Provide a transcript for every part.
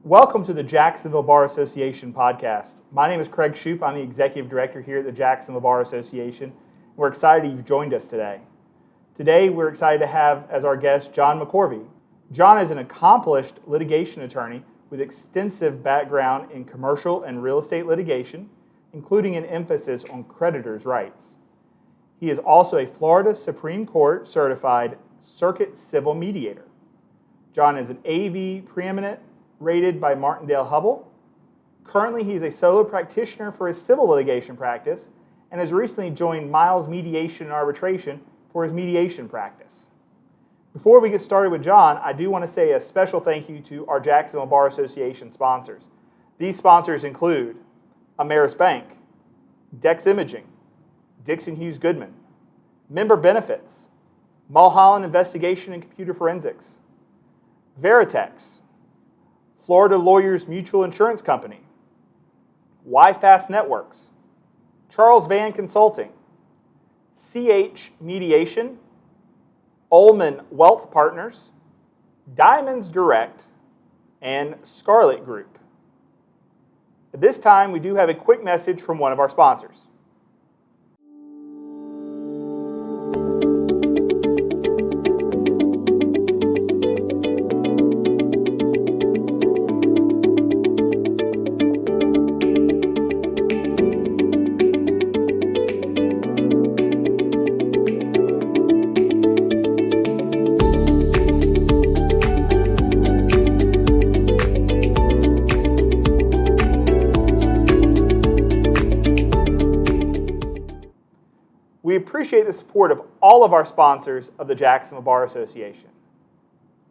Welcome to the Jacksonville Bar Association podcast. My name is Craig Shoup. I'm the Executive Director here at the Jacksonville Bar Association. We're excited you've joined us today. Today, we're excited to have as our guest John McCorvey. John is an accomplished litigation attorney with extensive background in commercial and real estate litigation, including an emphasis on creditors' rights. He is also a Florida Supreme Court certified circuit civil mediator. John is an AV preeminent rated by Martindale-Hubbell. Currently, he is a solo practitioner for his civil litigation practice and has recently joined Miles Mediation and Arbitration for his mediation practice. Before we get started with John, I do want to say a special thank you to our Jacksonville Bar Association sponsors. These sponsors include Ameris Bank, Dex Imaging, Dixon Hughes Goodman, Member Benefits, Mulholland Investigation and Computer Forensics, Veritex, Florida Lawyers Mutual Insurance Company, YFast Networks, Charles Van Consulting, CH Mediation, Ullman Wealth Partners, Diamonds Direct, and Scarlet Group. At this time, we do have a quick message from one of our sponsors. We appreciate the support of all of our sponsors of the Jacksonville Bar Association.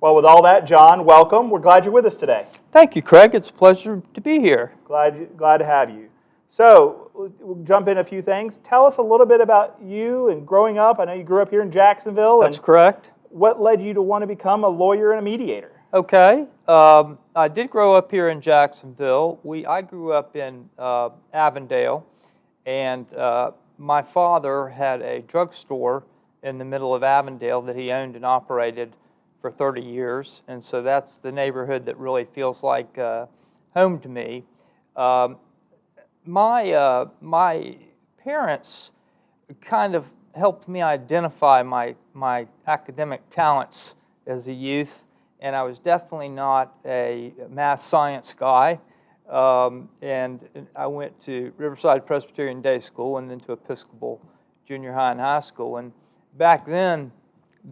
Well, with all that, John, welcome. We're glad you're with us today. Thank you, Craig. It's a pleasure to be here. Glad to have you. So, we'll jump in a few things. Tell us a little bit about you and growing up. I know you grew up here in Jacksonville. That's correct. What led you to want to become a lawyer and a mediator? Okay. I did grow up here in Jacksonville. I grew up in Avondale, and my father had a drugstore in the middle of Avondale that he owned and operated for 30 years, and so that's the neighborhood that really feels like home to me. My parents kind of helped me identify my academic talents as a youth, and I was definitely not a math science guy. And I went to Riverside Presbyterian Day School and then to Episcopal Junior High and High School. And back then,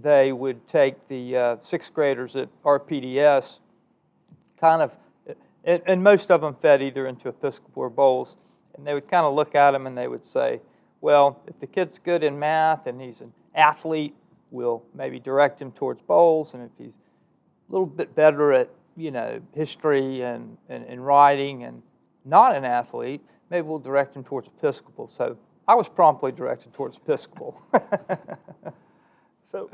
they would take the sixth graders at RPDS, and most of them fed either into Episcopal or Bowles, and they would kind of look at them and they would say, well, if the kid's good in math and he's an athlete, we'll maybe direct him towards Bowles, and if he's a little bit better at history and writing and not an athlete, maybe we'll direct him towards Episcopal. So I was promptly directed towards Episcopal. So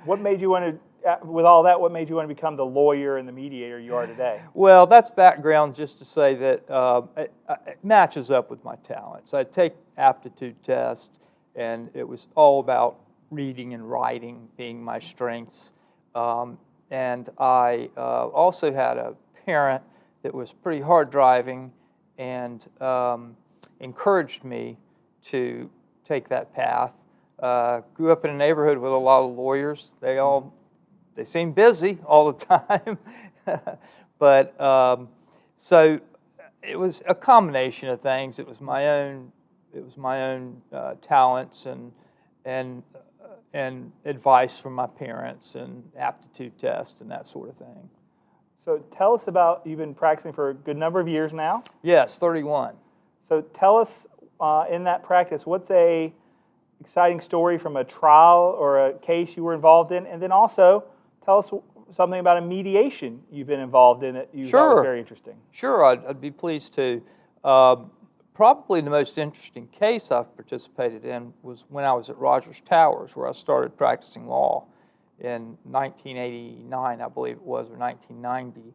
what made you want to become the lawyer and the mediator you are today? Well, that's background just to say that it matches up with my talents. I take aptitude tests, and it was all about reading and writing being my strengths. And I also had a parent that was pretty hard driving and encouraged me to take that path. Grew up in a neighborhood with a lot of lawyers. They seem busy all the time. But so it was a combination of things. It was my own talents and advice from my parents and aptitude tests and that sort of thing. So tell us you've been practicing for a good number of years now? Yes, 31. So tell us in that practice, what's a exciting story from a trial or a case you were involved in? And then also tell us something about a mediation you've been involved in that you thought was very interesting. Sure, I'd be pleased to. Probably the most interesting case I've participated in was when I was at Rogers Towers, where I started practicing law in 1989, I believe it was, or 1990.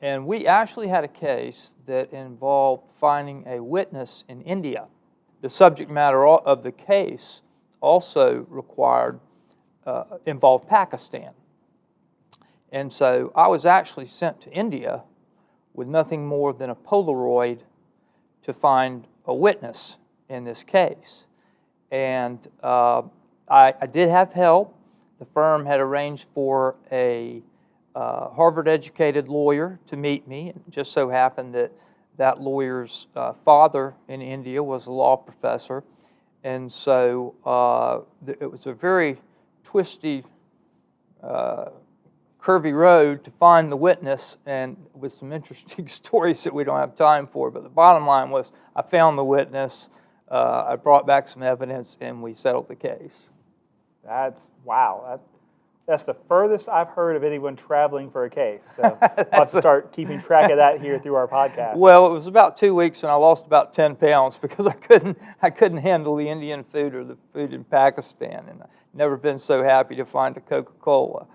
And we actually had a case that involved finding a witness in India. The subject matter of the case also involved Pakistan. And so I was actually sent to India with nothing more than a Polaroid to find a witness in this case. And I did have help. The firm had arranged for a Harvard-educated lawyer to meet me. It just so happened that that lawyer's father in India was a law professor. And so it was a very twisty, curvy road to find the witness, and with some interesting stories that we don't have time for. But the bottom line was I found the witness, I brought back some evidence, and we settled the case. Wow. That's the furthest I've heard of anyone traveling for a case. So I'll have to start keeping track of that here through our podcast. Well, it was about 2 weeks, and I lost about 10 pounds because I couldn't handle the Indian food or the food in Pakistan, and I've never been so happy to find a Coca-Cola.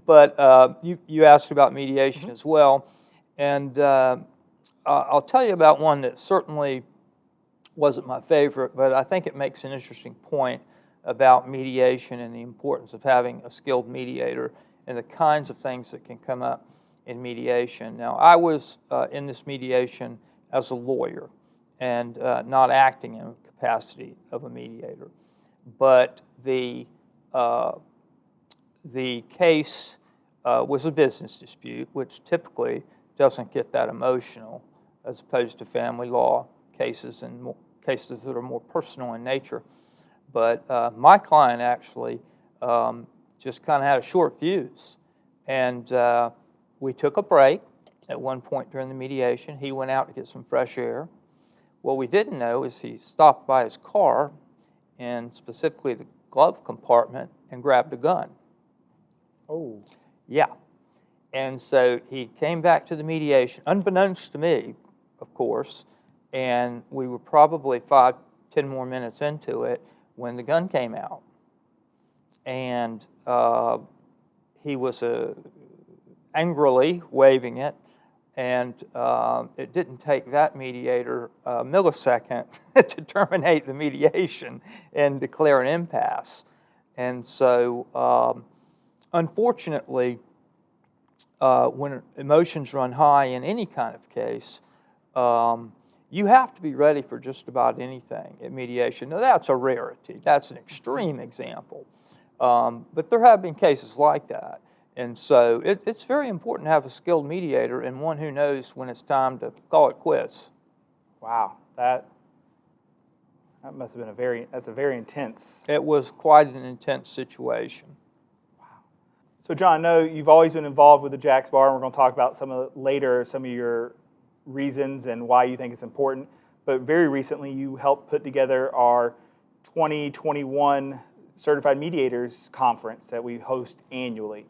But you asked about mediation as well, and I'll tell you about one that certainly wasn't my favorite, but I think it makes an interesting point about mediation and the importance of having a skilled mediator and the kinds of things that can come up in mediation. Now, I was in this mediation as a lawyer and not acting in the capacity of a mediator. But the case was a business dispute, which typically doesn't get that emotional as opposed to family law cases and cases that are more personal in nature. But my client actually just kind of had a short fuse. And we took a break at one point during the mediation. He went out to get some fresh air. What we didn't know is he stopped by his car, and specifically the glove compartment, and grabbed a gun. Oh. Yeah. And so he came back to the mediation, unbeknownst to me, of course, and we were probably 5-10 more minutes into it when the gun came out. And he was angrily waving it, and it didn't take that mediator a millisecond to terminate the mediation and declare an impasse. And so, unfortunately, when emotions run high in any kind of case, you have to be ready for just about anything at mediation. Now, that's a rarity. That's an extreme example. But there have been cases like that. And so it's very important to have a skilled mediator and one who knows when it's time to call it quits. Wow. That must have been that's a very intense. It was quite an intense situation. Wow. So, John, I know you've always been involved with the JaxBar, and we're going to talk about some of your reasons and why you think it's important. But very recently, you helped put together our 2021 Certified Mediators Conference that we host annually.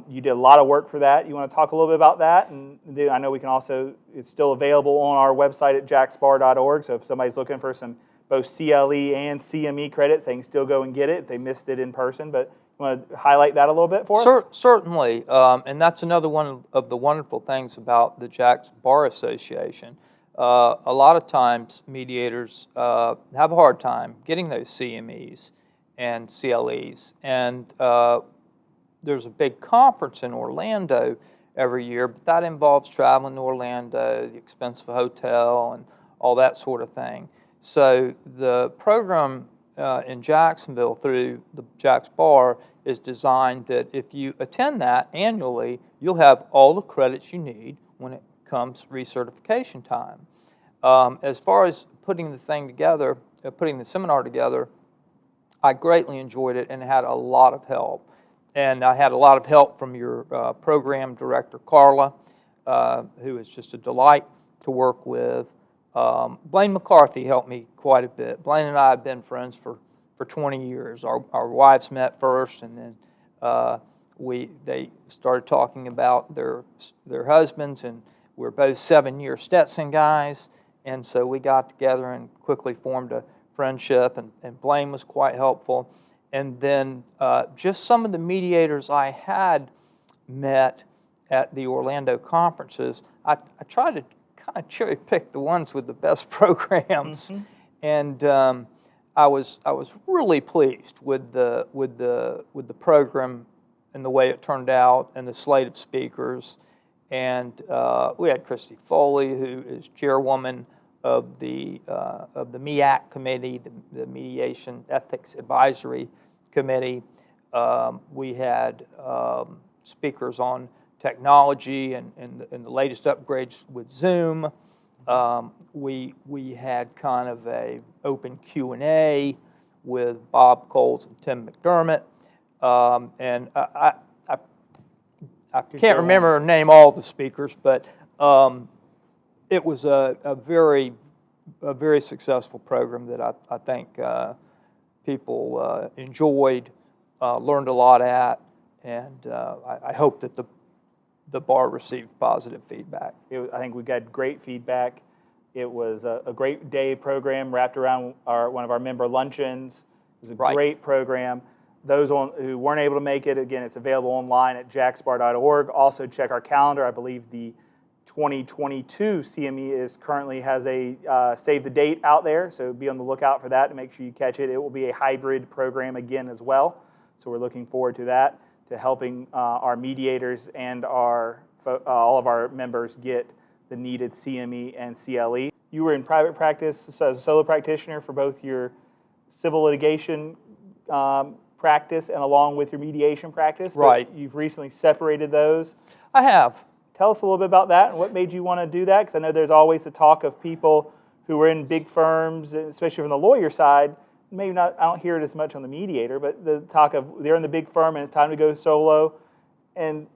You did a lot of work for that. You want to talk a little bit about that? And then I know we can also, it's still available on our website at jaxbar.org. So if somebody's looking for some both CLE and CME credits, they can still go and get it if they missed it in person. But you want to highlight that a little bit for us? Certainly. And that's another one of the wonderful things about the JaxBar Association. A lot of times mediators have a hard time getting those CMEs and CLEs. And there's a big conference in Orlando every year, but that involves traveling to Orlando, the expense of a hotel, and all that sort of thing. So the program in Jacksonville through the JaxBar is designed that if you attend that annually, you'll have all the credits you need when it comes recertification time. As far as putting the seminar together, I greatly enjoyed it and had a lot of help. And I had a lot of help from your program director, Carla, who is just a delight to work with. Blaine McCarthy helped me quite a bit. Blaine and I have been friends for 20 years. Our wives met first, and then they started talking about their husbands, and we're both 7-year Stetson guys, and so we got together and quickly formed a friendship, and Blaine was quite helpful. And then just some of the mediators I had met at the Orlando conferences, I tried to kind of cherry pick the ones with the best programs, mm-hmm. And I was really pleased with the program the way it turned out and the slate of speakers. And we had Christy Foley, who is chairwoman of the MEAC committee, the Mediation Ethics Advisory Committee. We had speakers on technology and the latest upgrades with Zoom. We had kind of a open Q&A with Bob Coles and Tim McDermott. And I can't remember or name all the speakers, but it was a very successful program that I think people enjoyed, learned a lot at, and I hope that the bar received positive feedback. I think we got great feedback. It was a great day program wrapped around one of our member luncheons. It was a great program. Those who weren't able to make it, again, it's available online at JaxBar.org. Also check our calendar. I believe the 2022 CME currently has a save the date out there, so be on the lookout for that to make sure you catch it. It will be a hybrid program again as well, so we're looking forward to that, to helping our mediators and all of our members get the needed CME and CLE. You were in private practice as a solo practitioner for both your civil litigation practice and along with your mediation practice. Right. You've recently separated those. I have. Tell us a little bit about that and what made you want to do that, because I know there's always the talk of people who are in big firms, especially from the lawyer side. Maybe not, I don't hear it as much on the mediator, but the talk of they're in the big firm and it's time to go solo. And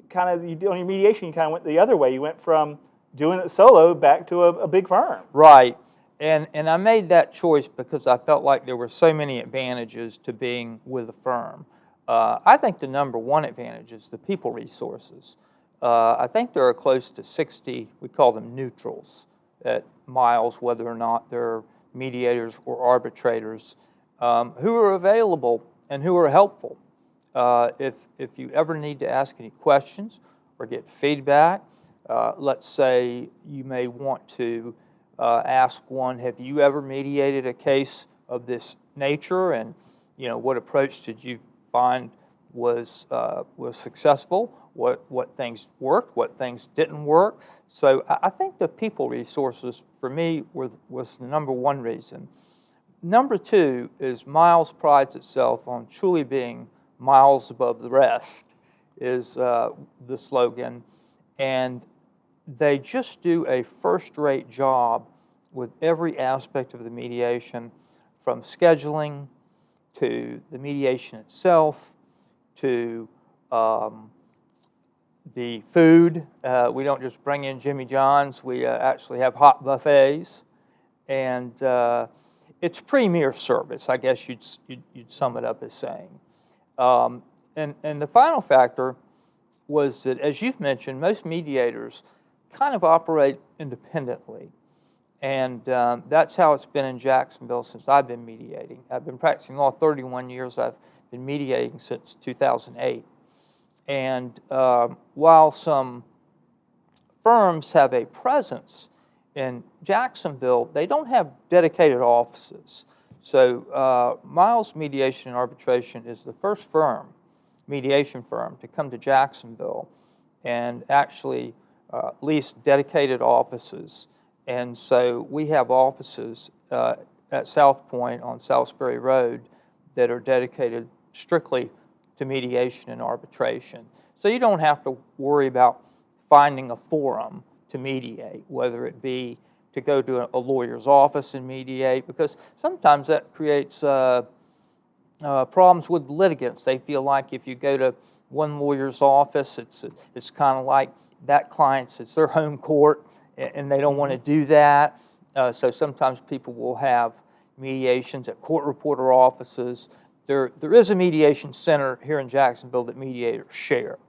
kind of on your mediation, you kind of went the other way. You went from doing it solo back to a big firm. Right. And I made that choice because I felt like there were so many advantages to being with a firm. I think the number one advantage is the people resources. I think there are close to 60, we call them neutrals, at Miles, whether or not they're mediators or arbitrators, who are available and who are helpful. If you ever need to ask any questions or get feedback, let's say you may want to ask one, have you ever mediated a case of this nature, and what approach did you find was successful? What things worked, what things didn't work? So I think the people resources for me was the number one reason. Number two is Miles prides itself on truly being miles above the rest, is the slogan, and they just do a first-rate job with every aspect of the mediation, from scheduling to the mediation itself to the food. We don't just bring in Jimmy John's, we actually have hot buffets, and it's premier service, I guess you'd sum it up as saying. And the final factor was that, as you've mentioned, most mediators kind of operate independently. And that's how it's been in Jacksonville since I've been mediating. I've been practicing law 31 years. I've been mediating since 2008. And while some firms have a presence in Jacksonville, they don't have dedicated offices. So Miles Mediation and Arbitration is the first mediation firm to come to Jacksonville and actually lease dedicated offices. And so we have offices at South Point on Salisbury Road that are dedicated strictly to mediation and arbitration. So you don't have to worry about finding a forum to mediate, whether it be to go to a lawyer's office and mediate, because sometimes that creates problems with litigants. They feel like if you go to one lawyer's office, it's kind of like that it's their home court, and they don't want to do that. So sometimes people will have mediations at court reporter offices. There is a mediation center here in Jacksonville that mediators share,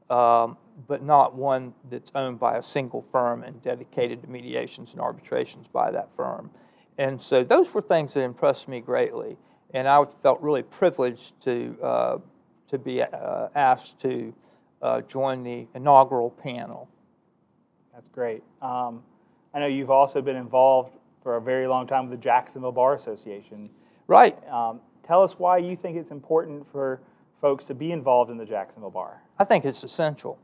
but not one that's owned by a single firm and dedicated to mediations and arbitrations by that firm. And so those were things that impressed me greatly, and I felt really privileged to be asked to join the inaugural panel. That's great. I know you've also been involved for a very long time with the Jacksonville Bar Association. Right. Tell us why you think it's important for folks to be involved in the Jacksonville Bar? I think it's essential.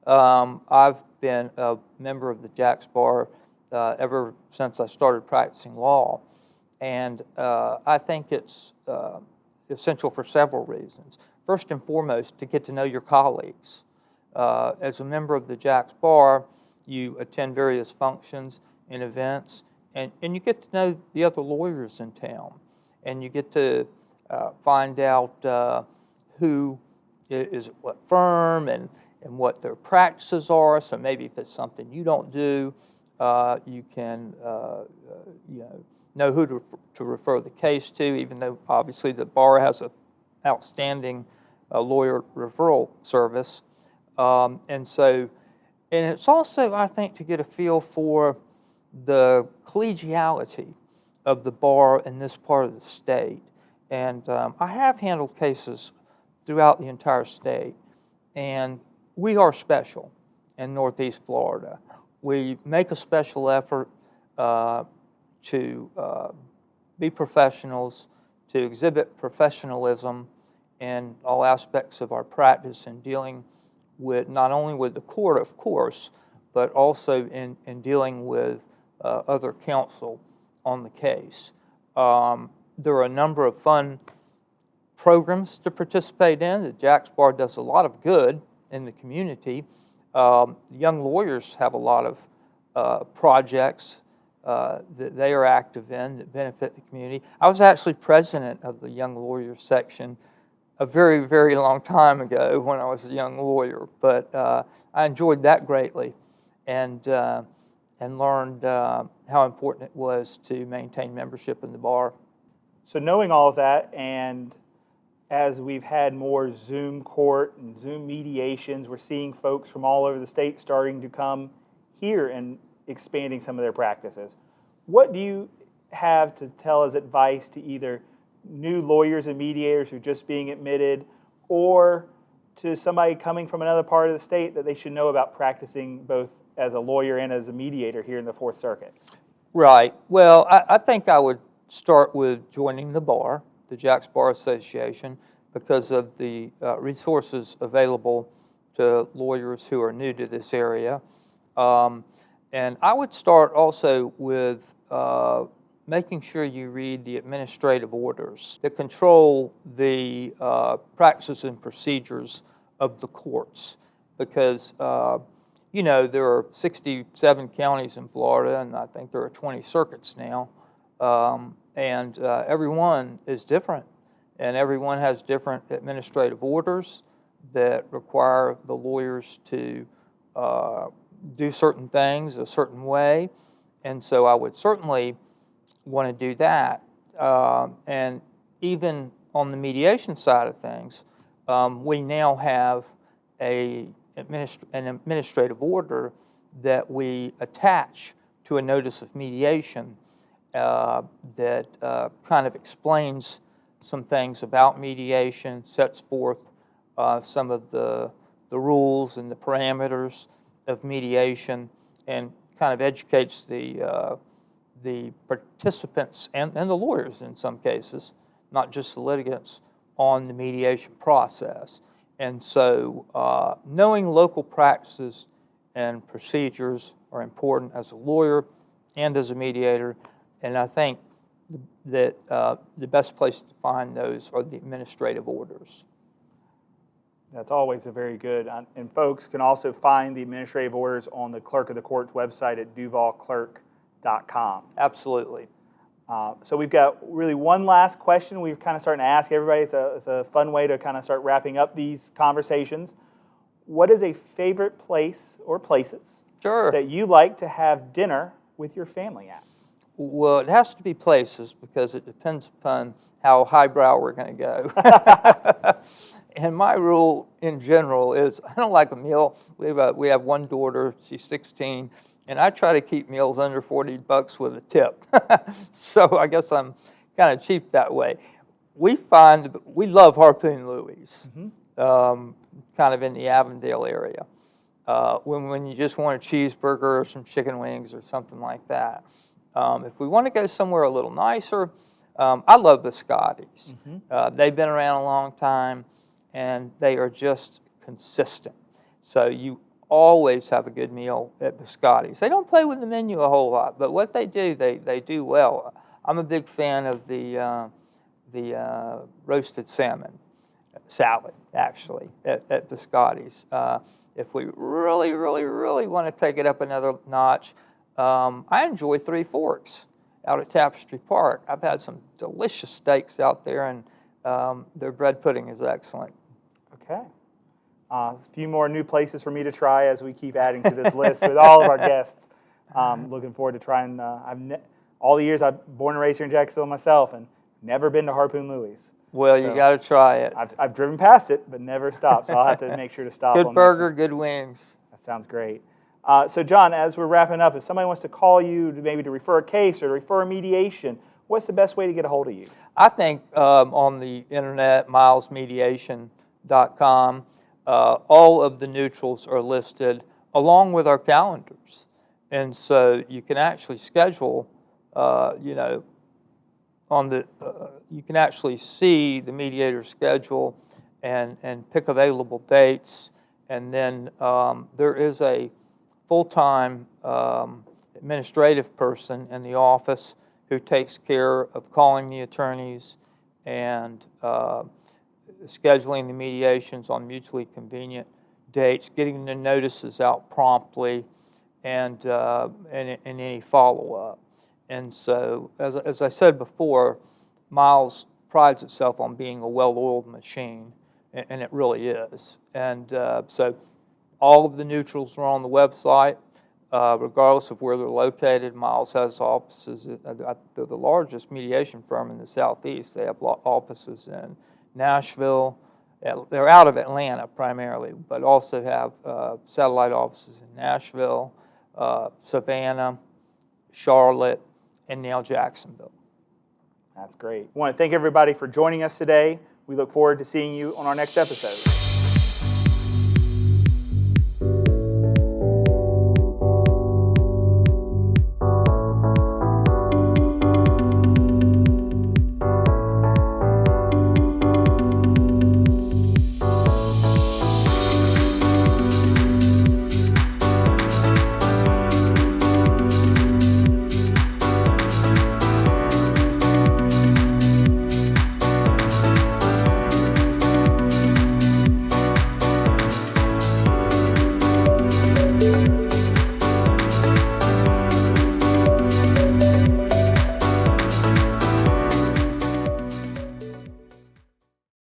I've been a member of the JaxBar ever since I started practicing law, and I think it's essential for several reasons. First and foremost, to get to know your colleagues. As a member of the JaxBar, you attend various functions and events, and you get to know the other lawyers in town, and you get to find out who is at what firm and what their practices are. So maybe if it's something you don't do, you can know who to refer the case to, even though obviously the bar has an outstanding lawyer referral service. And it's also, I think, to get a feel for the collegiality of the bar in this part of the state. And I have handled cases throughout the entire state, and we are special in Northeast Florida. We make a special effort to be professionals, to exhibit professionalism in all aspects of our practice in dealing with not only with the court, of course, but also in dealing with other counsel on the case. There are a number of fun programs to participate in. The JaxBar does a lot of good in the community. Young lawyers have a lot of projects that they are active in that benefit the community. I was actually president of the Young Lawyers section a very, very long time ago when I was a young lawyer, but I enjoyed that greatly and learned how important it was to maintain membership in the bar. So knowing all of that, and as we've had more Zoom court and Zoom mediations, we're seeing folks from all over the state starting to come here and expanding some of their practices. What do you have to tell as advice to either new lawyers and mediators who are just being admitted, or to somebody coming from another part of the state that they should know about practicing both as a lawyer and as a mediator here in the Fourth Circuit? Right. Well, I think I would start with joining the bar, the JaxBar Association, because of the resources available to lawyers who are new to this area. And I would start also with making sure you read the administrative orders that control the practices and procedures of the courts, because there are 67 counties in Florida, and I think there are 20 circuits now, and everyone is different, and everyone has different administrative orders that require the lawyers to do certain things a certain way, and so I would certainly want to do that. And even on the mediation side of things, we now have an administrative order that we attach to a notice of mediation that kind of explains some things about mediation, sets forth some of the rules and the parameters of mediation, and kind of educates the participants and the lawyers in some cases, not just the litigants, on the mediation process. And so knowing local practices and procedures are important as a lawyer and as a mediator, and I think that the best place to find those are the administrative orders. That's always a very good, and folks can also find the administrative orders on the Clerk of the Court's website at duvalclerk.com. Absolutely. So we've got really one last question we're kind of starting to ask everybody. It's a fun way to kind of start wrapping up these conversations. What is a favorite place or places that you like to have dinner with your family at? Well, it has to be places because it depends upon how highbrow we're going to go. And my rule in general is I don't like a meal. We have one daughter, she's 16, and I try to keep meals under $40 with a tip. So I guess I'm kind of cheap that way. We love Harpoon Louie's, kind of in the Avondale area. When you just want a cheeseburger or some chicken wings or something like that. If we want to go somewhere a little nicer, I love Biscotti's. They've been around a long time, and they are just consistent. So you always have a good meal at Biscotti's. They don't play with the menu a whole lot, but what they do, they do well. I'm a big fan of the roasted salmon salad, actually, at Biscotti's. If we really, really, really want to take it up another notch, I enjoy Three Forks out at Tapestry Park. I've had some delicious steaks out there, and their bread pudding is excellent. Okay. A few more new places for me to try as we keep adding to this list with all of our guests. Looking forward to trying. All the years I've born and raised here in Jacksonville myself, and never been to Harpoon Louie's. Well, So, you got to try it. I've driven past it, but never stopped. So I'll have to make sure to stop. Good burger, good wings. That sounds great. So John, as we're wrapping up, if somebody wants to call you maybe to refer a case or to refer a mediation, what's the best way to get a hold of you? I think on the internet, milesmediation.com, all of the neutrals are listed along with our calendars. And so you can actually schedule, you can actually see the mediator schedule and pick available dates. And then there is a full-time administrative person in the office who takes care of calling the attorneys and scheduling the mediations on mutually convenient dates, getting the notices out promptly, and any follow-up. And so, as I said before, Miles prides itself on being a well-oiled machine, and it really is. And so all of the neutrals are on the website, regardless of where they're located. Miles has offices. They're the largest mediation firm in the Southeast. They have offices in Nashville. They're out of Atlanta primarily, but also have satellite offices in Nashville, Savannah, Charlotte, and now Jacksonville. That's great. I want to thank everybody for joining us today. We look forward to seeing you on our next episode.